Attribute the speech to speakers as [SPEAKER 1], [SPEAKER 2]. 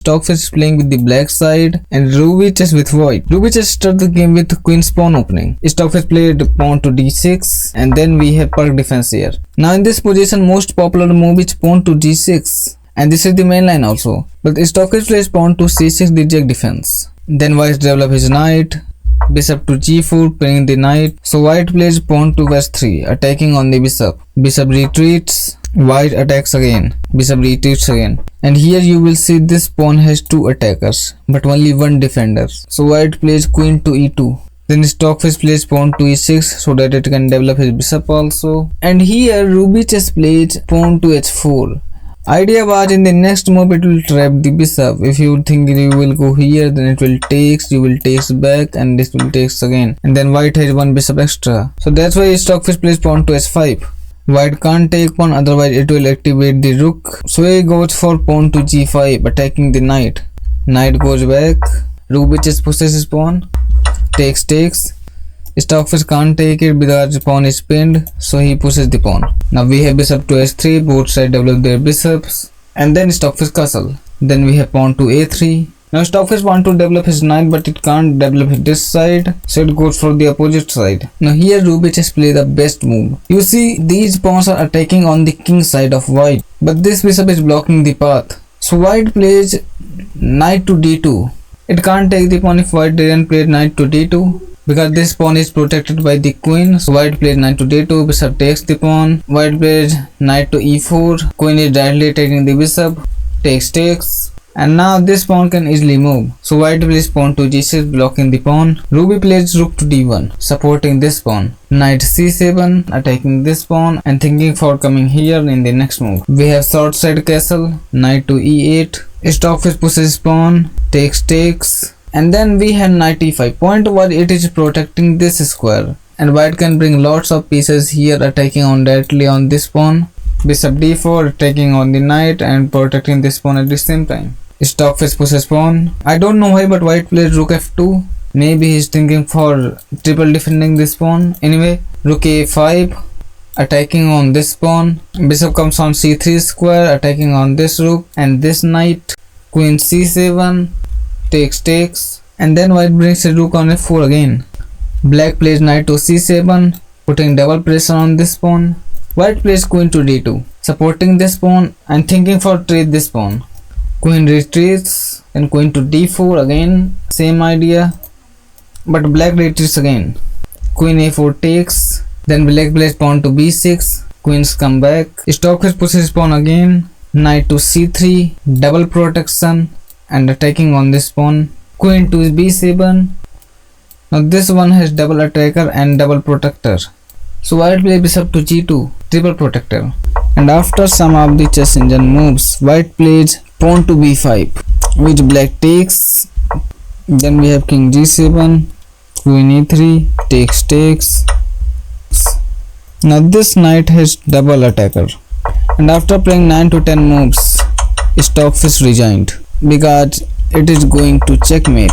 [SPEAKER 1] Stockfish is playing with the black side and Ruby chess with white. Ruby chess started the game with queen's pawn opening. Stockfish played pawn to d6 and then we have park defense here. Now in this position most popular move is pawn to g6 and this is the main line also. But Stockfish plays pawn to c6 the jack defense. Then white develop his knight, bishop to g4 pinning the knight. So white plays pawn to h3 attacking on the bishop. Bishop retreats, white attacks again, bishop retreats again. And here you will see this pawn has two attackers but only one defender. So white plays queen to e2. Then Stockfish plays pawn to e6 so that it can develop his bishop also. And here Ruby chess plays pawn to h4. Idea was in the next move it will trap the bishop. If you think you will go here, then it will takes, you will takes back and this will takes again. And then white has one bishop extra. So that's why Stockfish plays pawn to h5. White can't take pawn, otherwise it will activate the rook. So he goes for pawn to g5 attacking the knight. Knight goes back. Ruby chess pushes his pawn. Takes. Stockfish can't take it because the pawn is pinned, so he pushes the pawn. Now we have bishop to h3, both sides develop their bishops, and then Stockfish castle. Then we have pawn to a3. Now Stockfish want to develop his knight but it can't develop this side, so it goes for the opposite side. Now here Ruby chess play the best move. You see these pawns are attacking on the king side of white, but this bishop is blocking the path. So white plays knight to d2. It can't take the pawn if white didn't play knight to d2. Because this pawn is protected by the queen, so white plays knight to d2, bishop takes the pawn, white plays knight to e4, queen is directly taking the bishop, takes, and now this pawn can easily move. So white plays pawn to g6 blocking the pawn, Ruby plays rook to d1 supporting this pawn, knight c7 attacking this pawn and thinking for coming here in the next move. We have short side castle, knight to e8, Stockfish pushes pawn, takes. And then we have knight e5. Point was it is protecting this square and white can bring lots of pieces here attacking on directly on this pawn. Bishop d4 attacking on the knight and protecting this pawn at the same time. Stockfish pushes pawn. I don't know why but white plays rook f2. Maybe he's thinking for triple defending this pawn. Anyway, rook a5 attacking on this pawn. Bishop comes on c3 square attacking on this rook and this knight. Queen c7 takes, and then white brings a rook on f4 again. Black plays knight to c7 putting double pressure on this pawn. White plays queen to d2 supporting this pawn and thinking for trade this pawn. Queen retreats and queen to d4 again, same idea, but black retreats again. Queen a4 takes, then black plays pawn to b6, queens come back. Stockfish pushes pawn again, knight to c3 double protection and attacking on this pawn. Queen to b7. Now this one has double attacker and double protector. So white plays bishop to g2 triple protector. And after some of the chess engine moves, white plays pawn to b5 which black takes. Then we have king g7, queen e3, takes. Now this knight has double attacker. And after playing 9 to 10 moves, Stockfish resigned because it is going to checkmate.